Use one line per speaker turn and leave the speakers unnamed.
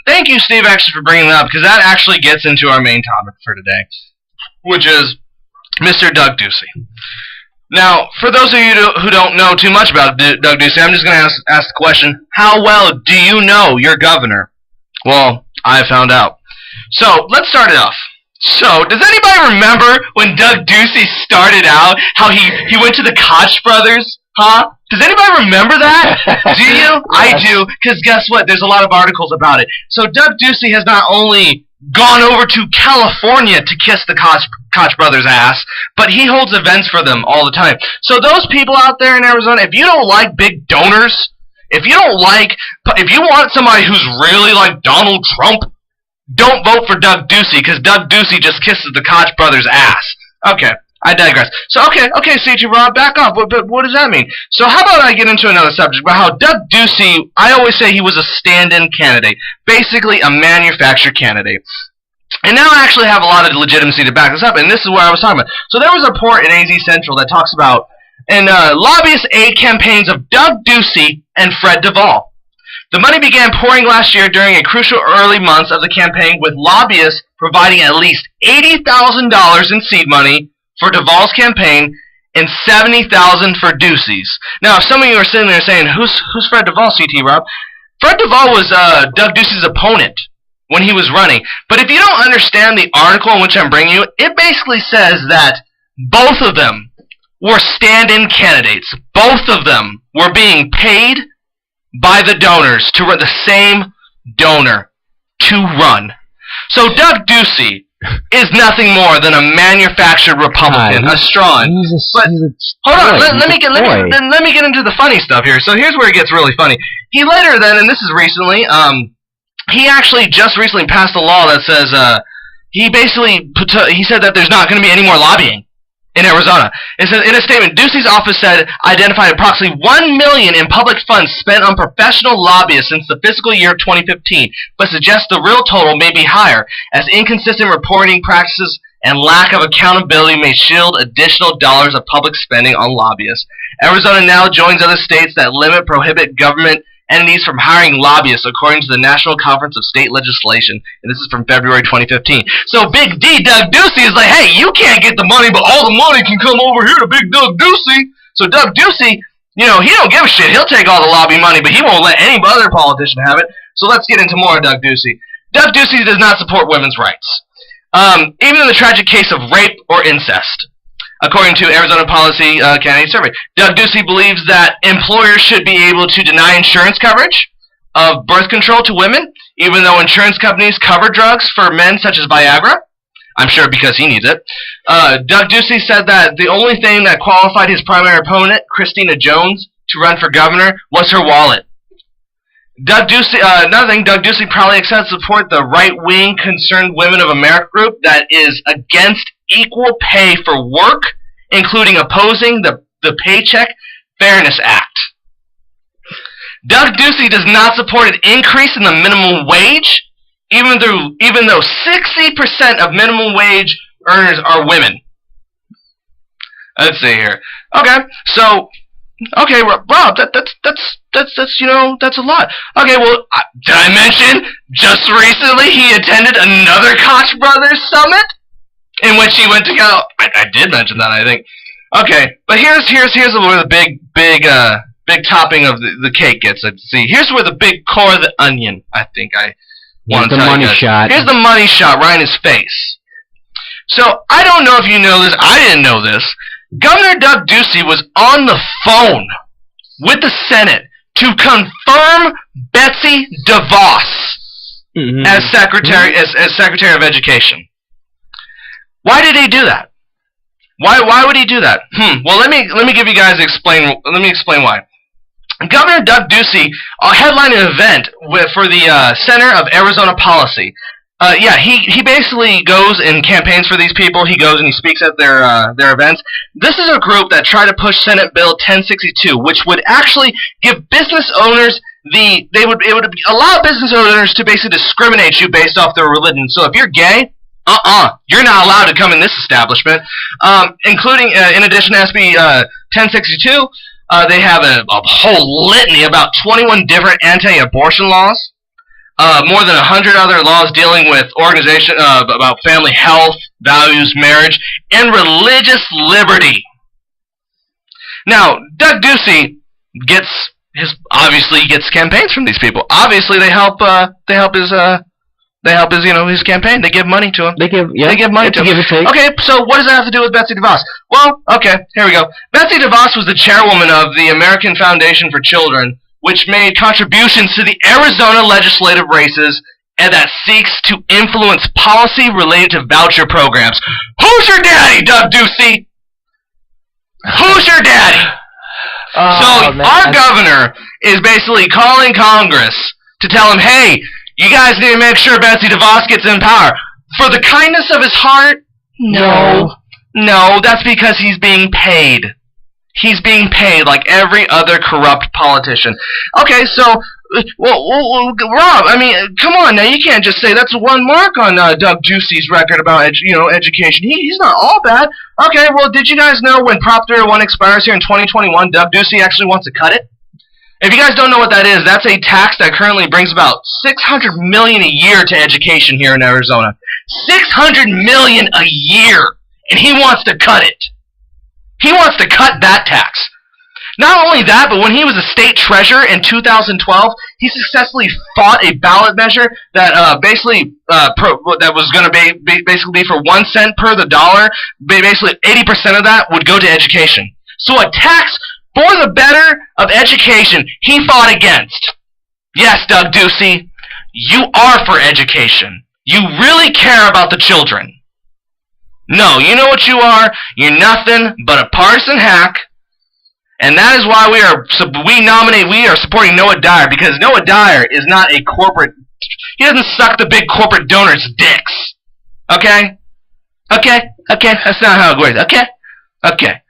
thank you, Steve, actually, for bringing that up, because that actually gets into our main topic for today, which is Mr. Doug Ducey. Now, for those of you who don't know too much about Doug Ducey, I'm just going to ask the question, how well do you know your governor? Well, I found out. So, let's start it off. So, does anybody remember when Doug Ducey started out, how he went to the Koch brothers? Huh? Does anybody remember that? Do you? Yes. I do, because guess what? There's a lot of articles about it. So Doug Ducey has not only gone over to California to kiss the Koch brothers' ass, but he holds events for them all the time. So those people out there in Arizona, if you don't like big donors, if you want somebody who's really like Donald Trump, don't vote for Doug Ducey, because Doug Ducey just kisses the Koch brothers' ass. Okay, I digress. So, okay, C.G. Rob, back off. But what does that mean? So how about I get into another subject about how Doug Ducey, I always say he was a stand-in candidate, basically a manufactured candidate. And now I actually have a lot of legitimacy to back this up, and this is what I was talking about. So there was a report in AZ Central that talks about lobbyist aid campaigns of Doug Ducey and Fred Duval. The money began pouring last year during a crucial early months of the campaign, with lobbyists providing at least $80,000 in seed money for Duval's campaign and $70,000 for Ducey's. Now, if some of you are sitting there saying, "Who's Fred Duval, CT Rob?" Fred Duval was Doug Ducey's opponent when he was running. But if you don't understand the article in which I'm bringing you, it basically says that both of them were stand-in candidates. Both of them were being paid by the donors to run, the same donor to run. So Doug Ducey is nothing more than a manufactured Republican, a straw. But hold on, let me get into the funny stuff here. So here's where it gets really funny. He later then, and this is recently, he actually just recently passed a law that says he said that there's not going to be any more lobbying in Arizona. It says in a statement, Ducey's office said identified approximately $1 million in public funds spent on professional lobbyists since the fiscal year of 2015, but suggests the real total may be higher, as inconsistent reporting practices and lack of accountability may shield additional dollars of public spending on lobbyists. Arizona now joins other states that prohibit government entities from hiring lobbyists, according to the National Conference of State Legislation, and this is from February 2015. So Big D, Doug Ducey, is like, hey, you can't get the money, but all the money can come over here to Big Doug Ducey. So Doug Ducey, he don't give a shit. He'll take all the lobby money, but he won't let any other politician have it. So let's get into more of Doug Ducey. Doug Ducey does not support women's rights, even in the tragic case of rape or incest. According to Arizona Policy Candidate Survey, Doug Ducey believes that employers should be able to deny insurance coverage of birth control to women, even though insurance companies cover drugs for men such as Viagra. I'm sure because he needs it. Doug Ducey said that the only thing that qualified his primary opponent, Christina Jones, to run for governor was her wallet. Doug Ducey, another thing, Doug Ducey probably accepts support the right-wing Concerned Women of America group that is against equal pay for work, including opposing the Paycheck Fairness Act. Doug Ducey does not support an increase in the minimum wage, even though 60% of minimum wage earners are women. Let's see here. Okay, so Rob, that's a lot. Okay, well, did I mention just recently he attended another Koch brothers summit in which he went to go? I did mention that, I think. Okay, but here's where the big topping of the cake gets. Let's see. Here's where the big core of the onion, I think I want to tell you guys. Here's the money shot right in his face. So I don't know if you know this. I didn't know this. Governor Doug Ducey was on the phone with the Senate to confirm Betsy DeVos as Secretary of Education. Why did he do that? Why would he do that? Well, let me give you guys explain. Let me explain why. Governor Doug Ducey headlined an event for the Center of Arizona Policy. He basically goes and campaigns for these people. He goes and he speaks at their events. This is a group that tried to push Senate Bill 1062, which would actually give business owners it would allow business owners to basically discriminate you based off their religion. So if you're gay, you're not allowed to come in this establishment. Including, in addition to SB 1062, they have a whole litany, about 21 different anti-abortion laws. more than 100 other laws dealing with organization about family health, values, marriage, and religious liberty. Now, Doug Ducey obviously gets campaigns from these people. Obviously, they help his campaign. They give money to him. They give money to him. Okay, so what does that have to do with Betsy DeVos? Well, okay, here we go. Betsy DeVos was the chairwoman of the American Foundation for Children, which made contributions to the Arizona legislative races and that seeks to influence policy related to voucher programs. Who's your daddy, Doug Ducey? Who's your daddy? Our governor is basically calling Congress to tell him, hey, you guys need to make sure Betsy DeVos gets in power. For the kindness of his heart? No, that's because he's being paid. He's being paid like every other corrupt politician. Okay, so, Rob, I mean, come on now, you can't just say that's one mark on Doug Ducey's record about education. He's not all bad. Okay, well, did you guys know when Prop 301 expires here in 2021, Doug Ducey actually wants to cut it? If you guys don't know what that is, that's a tax that currently brings about $600 million a year to education here in Arizona. $600 million a year, and he wants to cut it. He wants to cut that tax. Not only that, but when he was a state treasurer in 2012, he successfully fought a ballot measure that that was going to basically be for 1 cent per the dollar. Basically, 80% of that would go to education. So a tax for the better of education he fought against. Yes, Doug Ducey, you are for education. You really care about the children. No, you know what you are? You're nothing but a partisan hack. And that is why we are supporting Noah Dyer, because Noah Dyer is not a corporate. He doesn't suck the big corporate donors' dicks. Okay? Okay? Okay? That's not how it works. Okay? Okay.